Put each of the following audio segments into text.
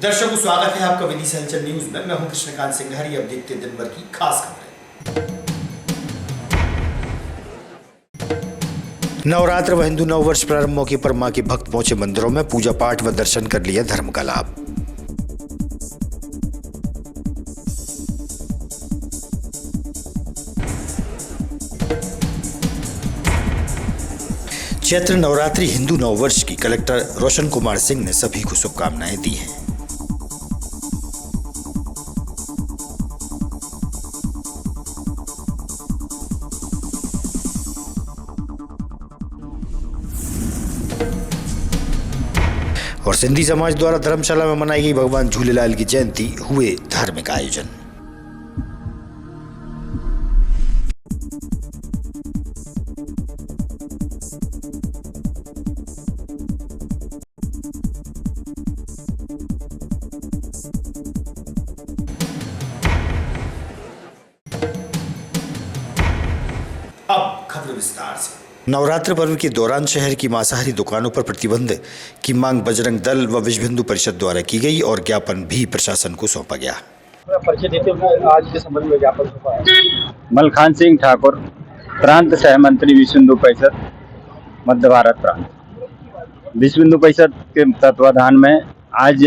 दर्शकों, स्वागत है आपका विदिशा हलचल न्यूज में। मैं हूं कृष्णकांत सिंघारी। अब देखते दिन भर की खास खबरें। नवरात्र व हिंदू नववर्ष प्रारंभ मौके पर मां के भक्त पहुंचे मंदिरों में, पूजा पाठ व दर्शन कर लिया धर्म का लाभ। चैत्र नवरात्रि हिंदू नववर्ष की कलेक्टर रोशन कुमार सिंह ने सभी को शुभकामनाएं दी हैं। और सिंधी समाज द्वारा धर्मशाला में मनाई गई भगवान झूलेलाल की जयंती, हुए धार्मिक आयोजन। अब खबर विस्तार से। नवरात्र पर्व के दौरान शहर की मांसाहारी दुकानों पर प्रतिबंध की मांग बजरंग दल व विश्व हिंदू परिषद द्वारा की गई और ज्ञापन भी प्रशासन को सौंपा गया। परिचय देते हुए आज के संबंध में ज्ञापन सौंपा है। मलखान सिंह ठाकुर, प्रांत सह मंत्री विश्व हिंदू परिषद मध्य भारत प्रांत। विश्व हिंदू परिषद के तत्वाधान में आज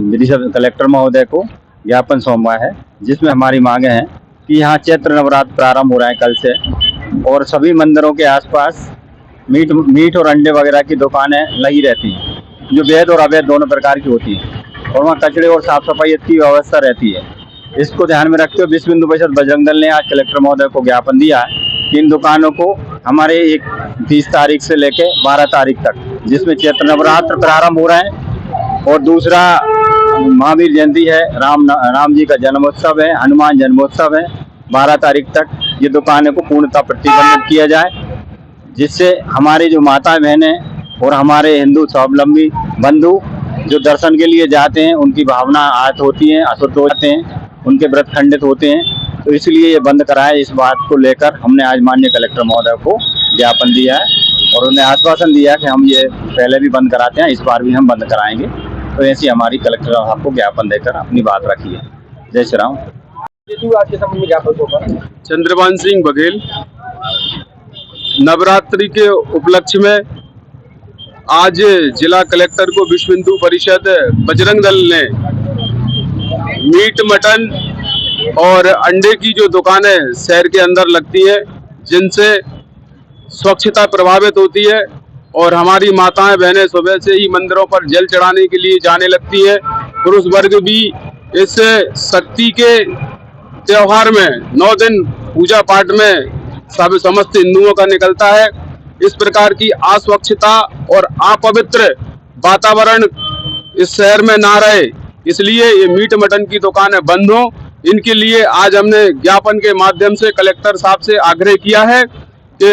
विदिशा कलेक्टर महोदय को ज्ञापन सौंपा है, जिसमें हमारी मांगे हैं कि यहाँ चैत्र नवरात्र प्रारंभ हो रहा है कल से, और सभी मंदिरों के आसपास मीट और अंडे वगैरह की दुकानें लगी रहती हैं, जो वैध और अवैध दोनों प्रकार की होती हैं, और वहाँ कचरे और साफ सफाई की व्यवस्था रहती है। इसको ध्यान में रखते हुए विश्व हिंदू परिषद बजरंग दल ने आज कलेक्टर महोदय को ज्ञापन दिया है कि इन दुकानों को हमारे 30 तारीख से लेकर 12 तारीख तक, जिसमें चैत्र नवरात्र प्रारंभ हो रहा है, और दूसरा महावीर जयंती है, राम जी का जन्मोत्सव है, हनुमान जन्मोत्सव है, 12 तारीख तक ये दुकानों को पूर्णतः प्रतिबंधित किया जाए, जिससे हमारी जो माता बहनें और हमारे हिंदू स्वावलंबी बंधु जो दर्शन के लिए जाते हैं, उनकी भावना आहत होती हैं, अशुद्ध हो जाते हैं, उनके व्रत खंडित होते हैं, तो इसलिए ये बंद कराए। इस बात को लेकर हमने आज माननीय कलेक्टर महोदय को ज्ञापन दिया है और उन्हें आश्वासन दिया कि हम ये पहले भी बंद कराते हैं, इस बार भी हम बंद कराएंगे। तो ऐसी हमारी कलेक्टर साहब को ज्ञापन देकर अपनी बात रखी है। जय श्री राम। आज के संबंध में ज्ञापन सौंपा है। चंद्रभान सिंह बघेल। नवरात्रि के उपलक्ष्य में आज जिला कलेक्टर को विश्व हिंदू परिषद बजरंग दल ने मीट, मटन और अंडे की जो दुकानें शहर के अंदर लगती है, जिनसे स्वच्छता प्रभावित होती है और हमारी माताएं बहनें सुबह से ही मंदिरों पर जल चढ़ाने के लिए जाने लगती है। पुरुष वर्ग भी इस शक्ति के त्योहार में 9 दिन पूजा पाठ में समस्त हिंदुओं का निकलता है। इस प्रकार की अस्वच्छता और अपवित्र वातावरण इस शहर में ना रहे, इसलिए ये मीट मटन की दुकानें बंद हो। इनके लिए आज हमने ज्ञापन के माध्यम से कलेक्टर साहब से आग्रह किया है कि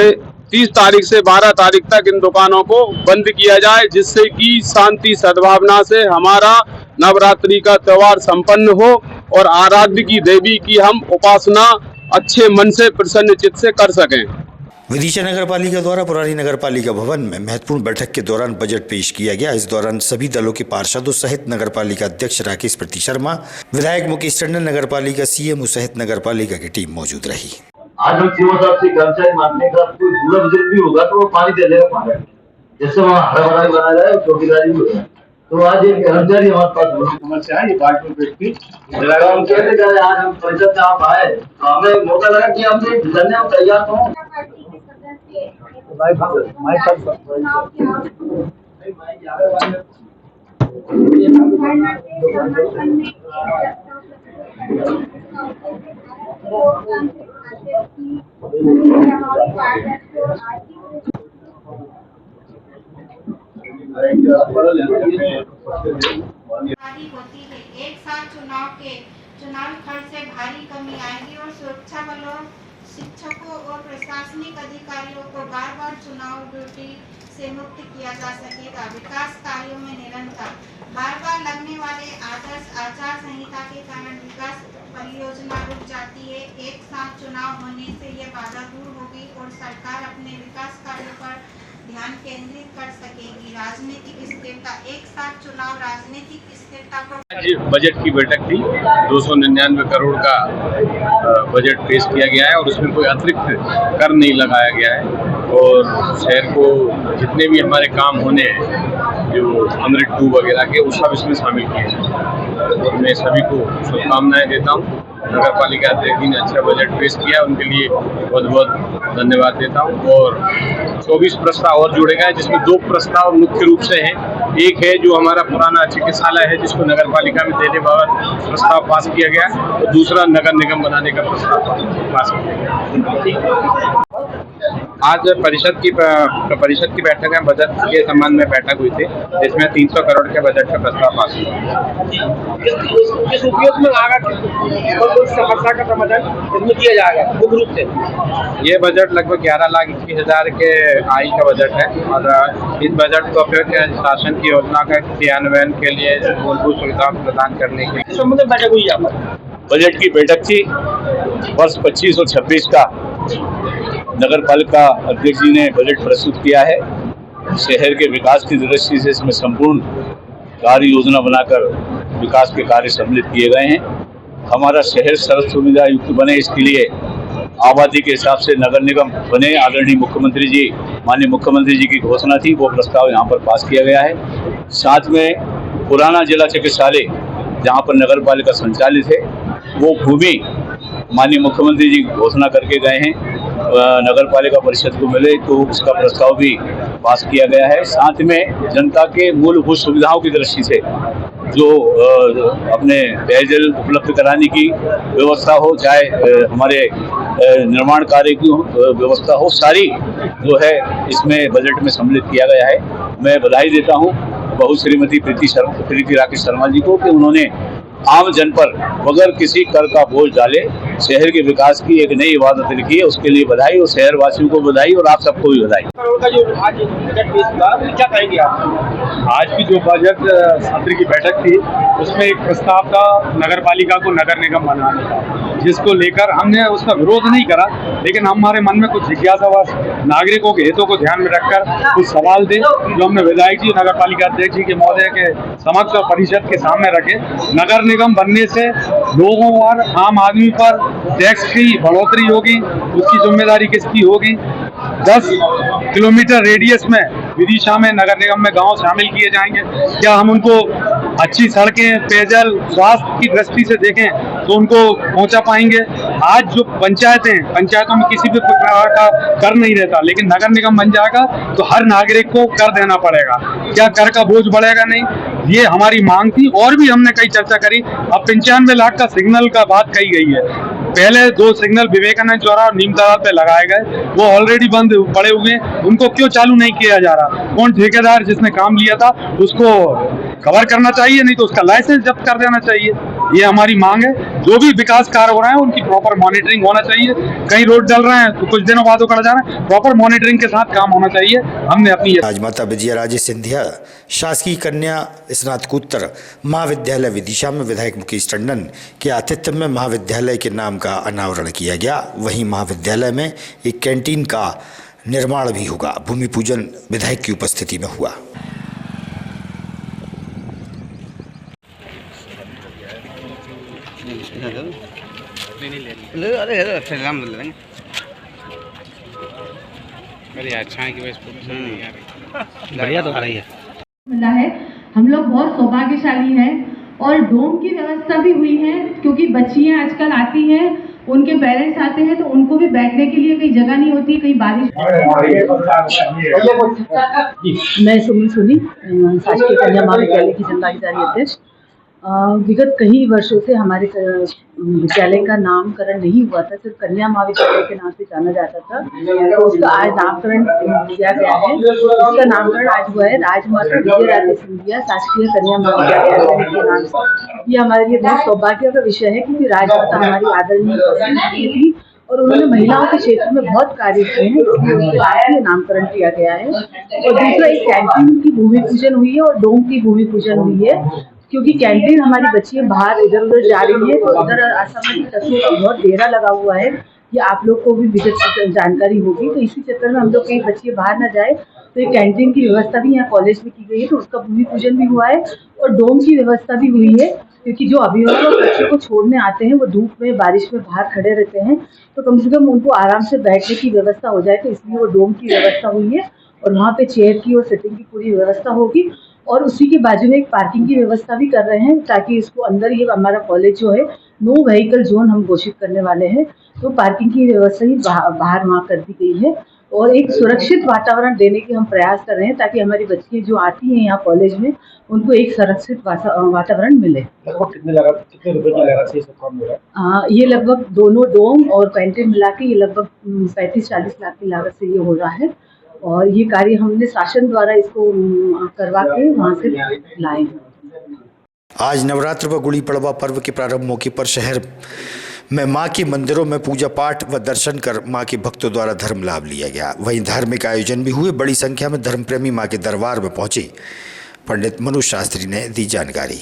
30 तारीख से 12 तारीख तक इन दुकानों को बंद किया जाए, जिससे कि शांति सद्भावना से हमारा नवरात्रि का त्योहार संपन्न हो और आराध्य की देवी की हम उपासना अच्छे मन से प्रसन्न चित्त से कर सकें। विदिशा नगर पालिका द्वारा पुरानी नगर पालिका भवन में महत्वपूर्ण बैठक के दौरान बजट पेश किया गया। इस दौरान सभी दलों के पार्षदों सहित नगर पालिका अध्यक्ष राकेश प्रति शर्मा, विधायक मुकेश टंडन, नगर पालिका सीएमओ सहित नगर पालिका की टीम मौजूद रही। आज हम सीएमओ साहब से कर्मचारी मांगने का कोई पूरा बजट भी होगा तो वो पानी दे देगा, पानी जैसे वहाँ हरा भरा बनाया जाए, चौकीदारी भी होगा। तो आज एक कर्मचारी हमारे पास समस्या है, ये बात में बैठ के हम कहते जा रहे, आज हम परिषद में आप आए तो हमें मौका लगा कि हमसे लड़ने हम तैयार हो। होती है। एक साथ चुनाव खर्च से भारी कमी आएगी और सुरक्षा बलों, शिक्षकों और प्रशासनिक अधिकारियों को बार-बार चुनाव ड्यूटी से मुक्त किया जा सकेगा। विकास कार्यों में निरंतर बार-बार लगने वाले आदर्श आचार संहिता के कारण विकास परियोजना रुक जाती है। एक साथ चुनाव होने से यह बाधा दूर होगी और सरकार अपने विकास कार्यों पर ध्यान केंद्रित कर सकेगी। राजनीतिक स्थिरता, एक साथ चुनाव राजनीतिक स्थिरता को। आज बजट की बैठक थी। 299 करोड़ का बजट पेश किया गया है और उसमें कोई अतिरिक्त कर नहीं लगाया गया है और शहर को जितने भी हमारे काम होने हैं जो अमृत 2 वगैरह के, वो सब इसमें शामिल किए हैं और मैं सभी को शुभकामनाएं देता हूँ। नगर पालिका अध्यक्ष जी ने अच्छा बजट पेश किया, उनके लिए बहुत बहुत धन्यवाद देता हूँ। और 24 प्रस्ताव और जोड़े गए जिसमें 2 प्रस्ताव मुख्य रूप से हैं। एक है जो हमारा पुराना चिकित्सालय है जिसको नगर पालिका में देने बाबत प्रस्ताव पास किया गया और दूसरा नगर निगम बनाने का प्रस्ताव पास किया गया। आज परिषद की बैठक में बजट के संबंध में बैठक हुई थी जिसमें 300 करोड़ के बजट का प्रस्ताव पास हुआ। किस उपयोग में आगा समस्या का समाधान इसमें किया जाएगा मुख्य रूप से? ये बजट लगभग 11,21,000 के आय का बजट है और इस बजट को फिर शासन की योजना का क्रियान्वयन के लिए मूलभूत सुविधा प्रदान करने के लिए संबंध में बैठक हुई यहाँ पर। बजट की बैठक थी। वर्ष 25 और 26 का नगर पालिका अध्यक्ष जी ने बजट प्रस्तुत किया है। शहर के विकास की दृष्टि से इसमें संपूर्ण कार्य योजना बनाकर विकास के कार्य सम्मिलित किए गए हैं। हमारा शहर सर्व सुविधा युक्त बने, इसके लिए आबादी के हिसाब से नगर निगम बने। आदरणीय मुख्यमंत्री जी, माननीय मुख्यमंत्री जी की घोषणा थी, वो प्रस्ताव यहाँ पर पास किया गया है। साथ में पुराना जिला चिकित्सालय जहाँ पर नगर पालिका संचालित है, वो भूमि माननीय मुख्यमंत्री जी घोषणा करके गए हैं, नगर पालिका परिषद को मिले, तो उसका प्रस्ताव भी पास किया गया है। साथ में जनता के मूलभूत सुविधाओं की दृष्टि से जो अपने पेयजल उपलब्ध कराने की व्यवस्था हो, चाहे हमारे निर्माण कार्य की व्यवस्था हो, सारी जो है इसमें बजट में सम्मिलित किया गया है। मैं बधाई देता हूँ बहू श्रीमती प्रीति राकेश शर्मा जी को कि उन्होंने आम जन पर बगैर किसी कर का बोझ डाले शहर के विकास की एक नई इबादत लिखी है। उसके लिए बधाई और शहर वासियों को बधाई और आप सबको भी बधाई। करोड़ का जो आज बजट पेश हुआ, क्या कहेंगे आप? आज की जो बजट सत्र की बैठक थी उसमें एक प्रस्ताव था नगर पालिका को नगर निगम बनाने का, जिसको लेकर हमने उसका विरोध नहीं करा, लेकिन हमारे मन में कुछ जिज्ञासावश नागरिकों के हितों को ध्यान में रखकर कुछ सवाल थे जो हमने विधायक जी, नगर पालिका अध्यक्ष जी के महोदय के समक्ष और परिषद के सामने रखे। नगर निगम बनने से लोगों और आम आदमी पर टैक्स की बढ़ोतरी होगी, उसकी जिम्मेदारी किसकी होगी? 10 किलोमीटर रेडियस में विदिशा में नगर निगम में गांव शामिल किए जाएंगे। क्या हम उनको अच्छी सड़कें, पेयजल, स्वास्थ्य की दृष्टि से देखें तो उनको पहुंचा पाएंगे? आज जो पंचायतों में किसी भी प्रकार का कर नहीं रहता, लेकिन नगर निगम बन जाएगा तो हर नागरिक को कर देना पड़ेगा। क्या कर का बोझ बढ़ेगा? नहीं। ये हमारी मांग थी और भी हमने कई चर्चा करी। अब 95 लाख का सिग्नल का बात कही गई है। पहले 2 सिग्नल विवेकानंद चौराहा और नीम तालाब पे लगाए गए, वो ऑलरेडी बंद पड़े हुए हैं, उनको क्यों चालू नहीं किया जा रहा? कौन ठेकेदार जिसने काम लिया था उसको कवर करना चाहिए, नहीं तो उसका लाइसेंस जब्त कर देना चाहिए। ये हमारी मांग है। जो भी विकास कार्य हो रहे हैं उनकी प्रॉपर मॉनिटरिंग होना चाहिए। कहीं रोड डल रहे हैं तो कुछ दिनों बाद उखड़ जा रहे हैं, प्रॉपर मॉनिटरिंग के साथ काम होना चाहिए। हमने अपनी राजमाता विजया राजे सिंधिया शासकीय कन्या स्नातकोत्तर महाविद्यालय विदिशा में विधायक मुकेश टंडन के आतिथ्य में महाविद्यालय के नाम का अनावरण किया गया। वहीं महाविद्यालय में एक कैंटीन का निर्माण भी होगा। भूमि पूजन विधायक की उपस्थिति में हुआ। बढ़िया तो आ रही है। मिला है, हम लोग बहुत सौभाग्यशाली हैं और डोम की व्यवस्था भी हुई है, क्योंकि बच्चियां आजकल आती हैं, उनके पेरेंट्स आते हैं तो उनको भी बैठने के लिए कहीं जगह नहीं होती, कहीं बारिश। मैं सुमन सोनी, शासकीय कन्या महाविद्यालय की जनभागीदारी अध्यक्ष। विगत कई वर्षों से हमारे विद्यालय का नामकरण नहीं हुआ था, सिर्फ कन्या महाविद्यालय के नाम से जाना जाता था, तो उसका आज नामकरण किया गया है। इसका नामकरण आज हुआ है राजमाता विजया राजे सिंधिया शासकीय कन्या महाविद्यालय के नाम से। ये हमारे लिए बहुत सौभाग्य का विषय है, क्योंकि राजमाता हमारी आदरणीय थी और उन्होंने महिलाओं के क्षेत्र में बहुत कार्य किए हैं, इसलिए आज ये नामकरण किया गया है। और दूसरा, एक कैंटीन की भूमि पूजन हुई है और डोम की भूमि पूजन हुई है, क्योंकि कैंटीन हमारी बच्चियां बाहर इधर उधर जा रही है, तो इधर असामाजिक तत्वों का बहुत घेरा लगा हुआ है, ये आप लोग को भी विगत जानकारी होगी। तो इसी चक्कर में हम लोग कहीं बच्चियां बाहर ना जाए तो एक कैंटीन की व्यवस्था भी यहाँ कॉलेज में की गई है, तो उसका भूमि पूजन भी हुआ है और डोम की व्यवस्था भी हुई है, क्योंकि जो अभिभावक बच्चों को छोड़ने आते हैं वो धूप में बारिश में बाहर खड़े रहते हैं, तो कम से कम उनको आराम से बैठने की व्यवस्था हो जाए, तो इसलिए वो डोम की व्यवस्था हुई है और वहाँ पे चेयर की और सिटिंग की पूरी व्यवस्था होगी। और उसी के बाजू में एक पार्किंग की व्यवस्था भी कर रहे हैं, ताकि इसको अंदर ये हमारा कॉलेज जो है नो व्हीकल जोन हम घोषित करने वाले हैं, तो पार्किंग की व्यवस्था ही बाहर वहाँ कर दी गई है और एक सुरक्षित वातावरण देने के हम प्रयास कर रहे हैं, ताकि हमारी बच्चियाँ जो आती हैं यहाँ कॉलेज में उनको एक सुरक्षित वातावरण मिले। लगभग कितने रुपए की लागत से ये सब काम हो रहा है? ये लगभग दोनों डोम और कैंटीन मिला के ये लगभग 35-40 लाख की लागत से ये हो रहा है और ये कार्य हमने शासन द्वारा इसको करवा के वहाँ से लाए हैं। आज नवरात्र व गुड़ी पड़वा पर्व के प्रारंभ मौके पर शहर में मां के मंदिरों में पूजा पाठ व दर्शन कर मां के भक्तों द्वारा धर्म लाभ लिया गया। वहीं धार्मिक आयोजन भी हुए। बड़ी संख्या में धर्मप्रेमी मां के दरबार में पहुंचे। पंडित मनोज शास्त्री ने दी जानकारी।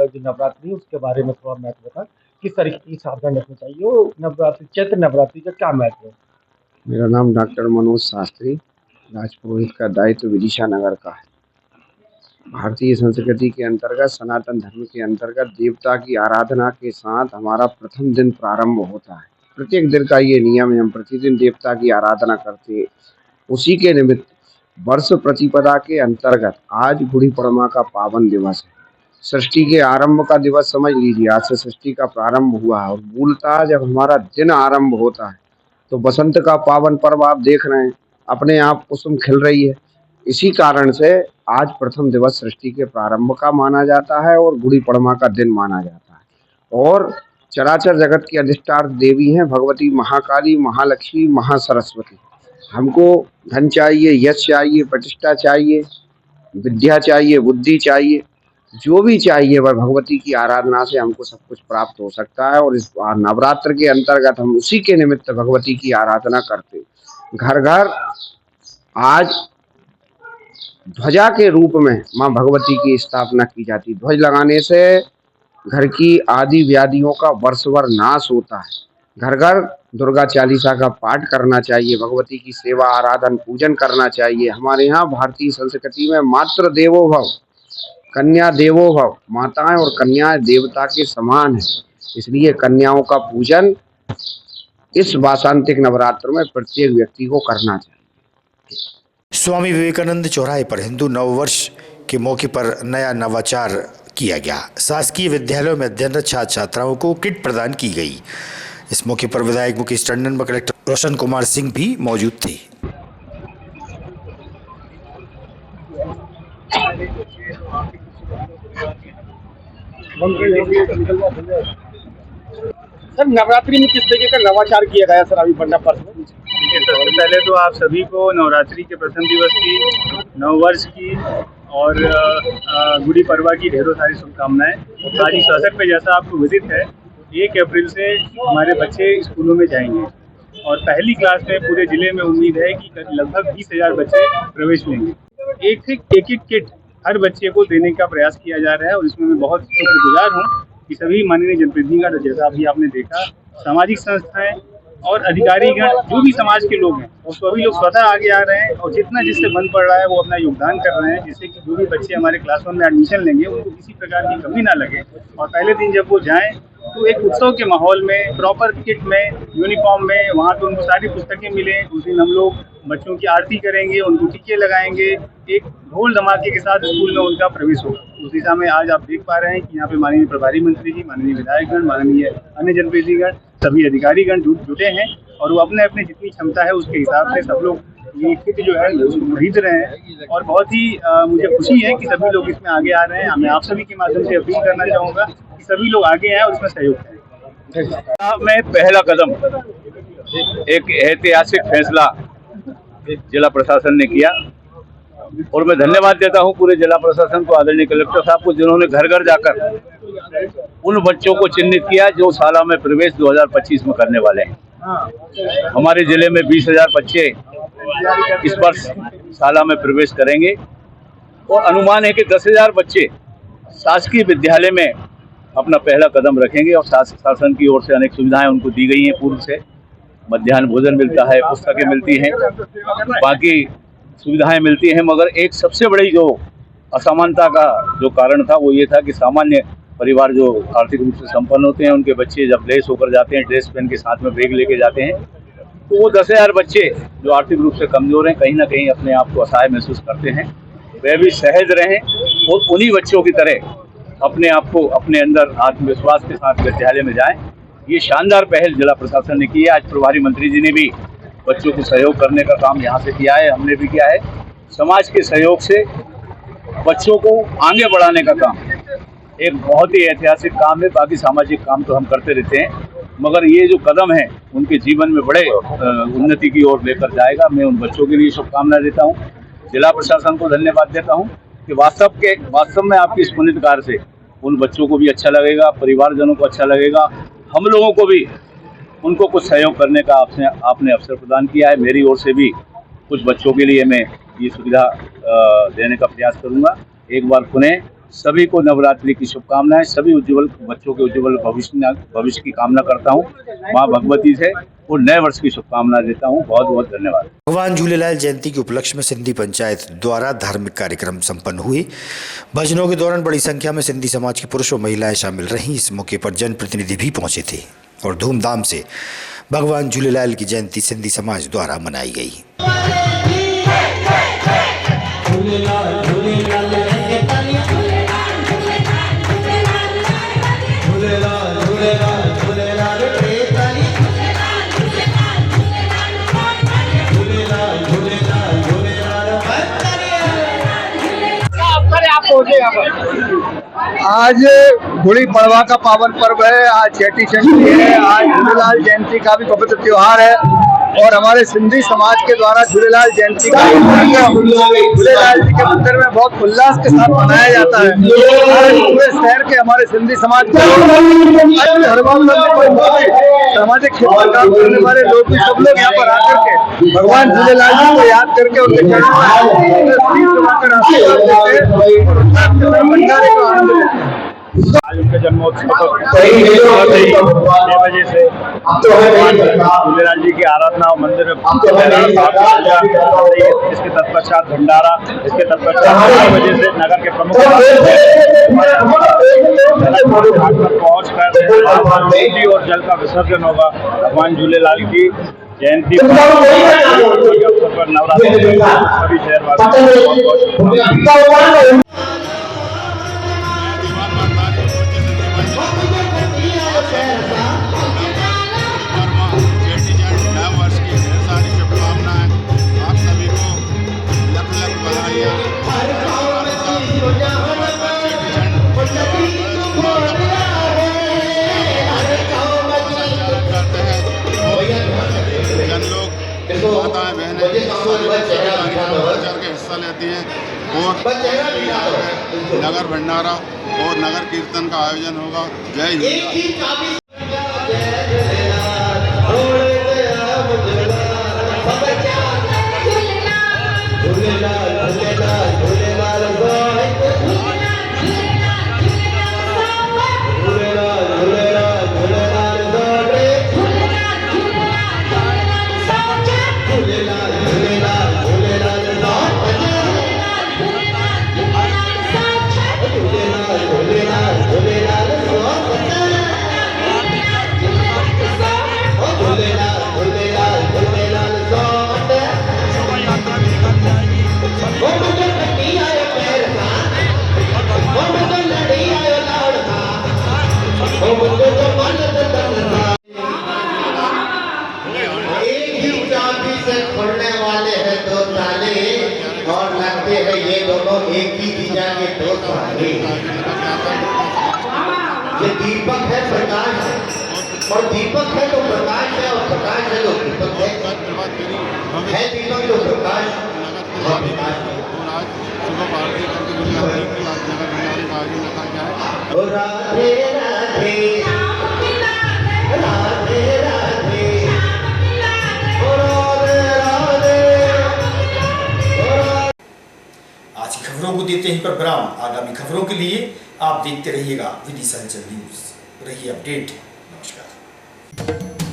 जो नवरात्रि है उसके बारे में थोड़ा महत्व बता, किस तरीके की सावधानी रखनी चाहिए और नवरात्रि चैत्र नवरात्रि का क्या महत्व है? मेरा नाम डॉक्टर मनोज शास्त्री, राजपुरोहित का दायित्व विदिशा नगर का है। भारतीय संस्कृति के अंतर्गत, सनातन धर्म के अंतर्गत देवता की आराधना के साथ हमारा प्रथम दिन प्रारंभ होता है। प्रत्येक दिन का ये नियम है, हम प्रतिदिन देवता की आराधना करते हैं। उसी के निमित्त वर्ष प्रतिपदा के अंतर्गत आज गुड़ी पड़वा का पावन दिवस है। सृष्टि के आरंभ का दिवस समझ लीजिए, आज से सृष्टि का प्रारंभ हुआ है और मूलतः जब हमारा दिन आरंभ होता है तो बसंत का पावन पर्व आप देख रहे हैं, अपने आप कुसुम खिल रही है। इसी कारण से आज प्रथम दिवस सृष्टि के प्रारंभ का माना जाता है और गुड़ी पड़वा का दिन माना जाता है। और चराचर जगत की अधिष्ठान देवी हैं भगवती महाकाली, महालक्ष्मी, महासरस्वती। हमको धन चाहिए, यश चाहिए, प्रतिष्ठा चाहिए, विद्या चाहिए, बुद्धि चाहिए, जो भी चाहिए वह भगवती की आराधना से हमको सब कुछ प्राप्त हो सकता है। और इस नवरात्र के अंतर्गत हम उसी के निमित्त भगवती की आराधना करते। घर घर आज ध्वजा के रूप में मां भगवती की स्थापना की जाती। ध्वज लगाने से घर की आदि व्याधियों का वर्षभर नाश होता है। घर घर दुर्गा चालीसा का पाठ करना चाहिए, भगवती की सेवा, आराधन, पूजन करना चाहिए। हमारे यहाँ भारतीय संस्कृति में मातृ देवो भव, कन्या देवो भव, माताएं और कन्याएं देवता के समान है, इसलिए कन्याओं का पूजन इस वासांतिक नवरात्र में प्रत्येक व्यक्ति को करना चाहिए। स्वामी विवेकानंद चौराहे पर हिंदू नववर्ष के मौके पर नया नवाचार किया गया। शासकीय विद्यालयों में अध्ययनरत छात्र छात्राओं को किट प्रदान की गई। इस मौके पर विधायक मुकेश टंडन व कलेक्टर रोशन कुमार सिंह भी मौजूद थे। सर, नवरात्रि में किस तरीके का नवाचार किया गया सर अभी पटना पर्व में? सबसे पहले तो आप सभी को नवरात्रि के प्रथम दिवस की, नववर्ष की और गुड़ी पड़वा की ढेरों सारी शुभकामनाएं। आज इस अवसर पे जैसा आपको विदित है, 1 अप्रैल से हमारे बच्चे स्कूलों में जाएंगे और पहली क्लास में पूरे जिले में उम्मीद है कि लगभग 20,000 बच्चे प्रवेश लेंगे। एक किट हर बच्चे को देने का प्रयास किया जा रहा है और इसमें मैं बहुत शुक्रगुजार हूँ कि सभी माननीय जनप्रतिनिधिगण, जैसा अभी आपने देखा, सामाजिक संस्थाएं और अधिकारीगण, जो भी समाज के लोग हैं, वो सभी लोग स्वतः आगे आ रहे हैं और जितना जिससे बन पड़ रहा है वो अपना योगदान कर रहे हैं, जिससे कि जो भी बच्चे हमारे क्लासरूम में एडमिशन लेंगे उनको किसी प्रकार की कमी ना लगे और पहले दिन जब वो जाएं तो एक उत्सव के माहौल में, प्रॉपर किट में, यूनिफॉर्म में, वहाँ पे उनको सारी पुस्तकें मिलें। उस दिन हम लोग बच्चों की आरती करेंगे, उनको टीके लगाएंगे, एक ढोल धमाके के साथ स्कूल में उनका प्रवेश होगा। उस दिशा में आज आप देख पा रहे हैं कि यहाँ पे माननीय प्रभारी मंत्री जी, माननीय विधायकगण, माननीय अन्य जनप्रतिनिधिगण, सभी अधिकारीगण जुटे हैं और वो अपने अपने जितनी क्षमता है उसके हिसाब से सब लोग ये किट जो है उसको खरीद रहे हैं और बहुत ही मुझे खुशी है कि सभी लोग इसमें आगे आ रहे हैं। मैं आप सभी के माध्यम से अपील करना चाहूँगा कि सभी लोग आगे आए और इसमें सहयोग करें। मैं पहला कदम, एक ऐतिहासिक फैसला जिला प्रशासन ने किया और मैं धन्यवाद देता हूं पूरे जिला प्रशासन को, आदरणीय कलेक्टर साहब को, जिन्होंने घर घर जाकर उन बच्चों को चिन्हित किया जो शाला में प्रवेश 2025 में करने वाले हैं। हमारे जिले में 20,000 बच्चे इस वर्ष शाला में प्रवेश करेंगे और अनुमान है कि 10,000 बच्चे शासकीय विद्यालय में अपना पहला कदम रखेंगे और शासन की ओर से अनेक सुविधाएं उनको दी गई हैं। पूर्व से मध्याह्न भोजन मिलता है, पुस्तकें मिलती हैं, बाकी सुविधाएं मिलती हैं, मगर एक सबसे बड़ी जो असमानता का जो कारण था वो ये था कि सामान्य परिवार जो आर्थिक रूप से संपन्न होते हैं उनके बच्चे जब लेस होकर जाते हैं, ड्रेस पहन के साथ में बैग लेके जाते हैं, तो वो 10,000 बच्चे जो आर्थिक रूप से कमजोर हैं कहीं ना कहीं अपने आप को असहाय महसूस करते हैं, वे भी सहज रहें और उन्हीं बच्चों की तरह अपने आप को अपने अंदर आत्मविश्वास के साथ विद्यालय में जाएं। ये शानदार पहल जिला प्रशासन ने की है। आज प्रभारी मंत्री जी ने भी बच्चों को सहयोग करने का काम यहाँ से किया है, हमने भी किया है। समाज के सहयोग से बच्चों को आगे बढ़ाने का काम एक बहुत ही ऐतिहासिक काम है। बाकी सामाजिक काम तो हम करते रहते हैं, मगर ये जो कदम है उनके जीवन में बड़े उन्नति की ओर लेकर जाएगा। मैं उन बच्चों के लिए शुभकामनाएं देता हूँ, जिला प्रशासन को धन्यवाद देता हूँ कि वास्तव में आपकी इस पुनीत कार्य से उन बच्चों को भी अच्छा लगेगा, परिवारजनों को अच्छा लगेगा, हम लोगों को भी उनको कुछ सहयोग करने का आपने अवसर प्रदान किया है। मेरी ओर से भी कुछ बच्चों के लिए मैं ये सुविधा देने का प्रयास करूँगा। एक बार पुनः सभी को नवरात्रि की शुभकामनाएं, सभी उज्जवल बच्चों के उज्जवल भविष्य की कामना करता हूं। मां भगवती से और नए वर्ष की शुभकामनाएं देता हूं। बहुत बहुत धन्यवाद। भगवान झूलेलाल जयंती के उपलक्ष्य में सिंधी पंचायत द्वारा धार्मिक कार्यक्रम संपन्न हुए। भजनों के दौरान बड़ी संख्या में सिंधी समाज के पुरुष और महिलाएं शामिल रहीं। इस मौके पर जनप्रतिनिधि भी पहुंचे थे और धूमधाम से भगवान झूलेलाल की जयंती सिंधी समाज द्वारा मनाई गई। आज गुड़ी पड़वा का पावन पर्व है, आज चेटी चंडी है, आज झूलेलाल जयंती का भी पवित्र त्योहार है और हमारे सिंधी समाज के द्वारा झूलेलाल जयंती का झूलेलाल जी के मंदिर में बहुत उल्लास के साथ मनाया जाता है। आज पूरे शहर के हमारे सिंधी समाज के सामाजिक क्षेत्र काम करने वाले लोग भी सब लोग यहाँ पर आकर के भगवान झूलेलाल जी को याद करके उनके चरणों में आशीर्वाद देते हैं, भंडारे का आनंद लेते हैं। आज उनके जन्मोत्सव पर 6 बजे से झूलेलाल जी की आराधना और मंदिर में इसके तत्पश्चात भंडारा, इसके तत्पश्चात 4 बजे से नगर के प्रमुख पहुँच कर और जल का विसर्जन होगा। भगवान झूलेलाल की जयंती पर नवरात्रि सभी शहरवासी हिस्सा लेती हैं और नगर भंडारा और नगर कीर्तन का आयोजन होगा। जय हिंद। खोलने वाले हैं 2 ताले और लगते हैं ये दोनों एक ही दिशा के 2 ताले। ये दीपक है, प्रकाश है, और दीपक है तो प्रकाश है, और प्रकाश है तो दीपक है दीपक तो प्रकाश सुबह 12 बजे राधे राधे राधे ओ राधे राधे आज की खबरों को देते हैं पर विराम। आगामी खबरों के लिए आप देखते रहिएगा विदिशा न्यूज। रहिए अपडेट। नमस्कार।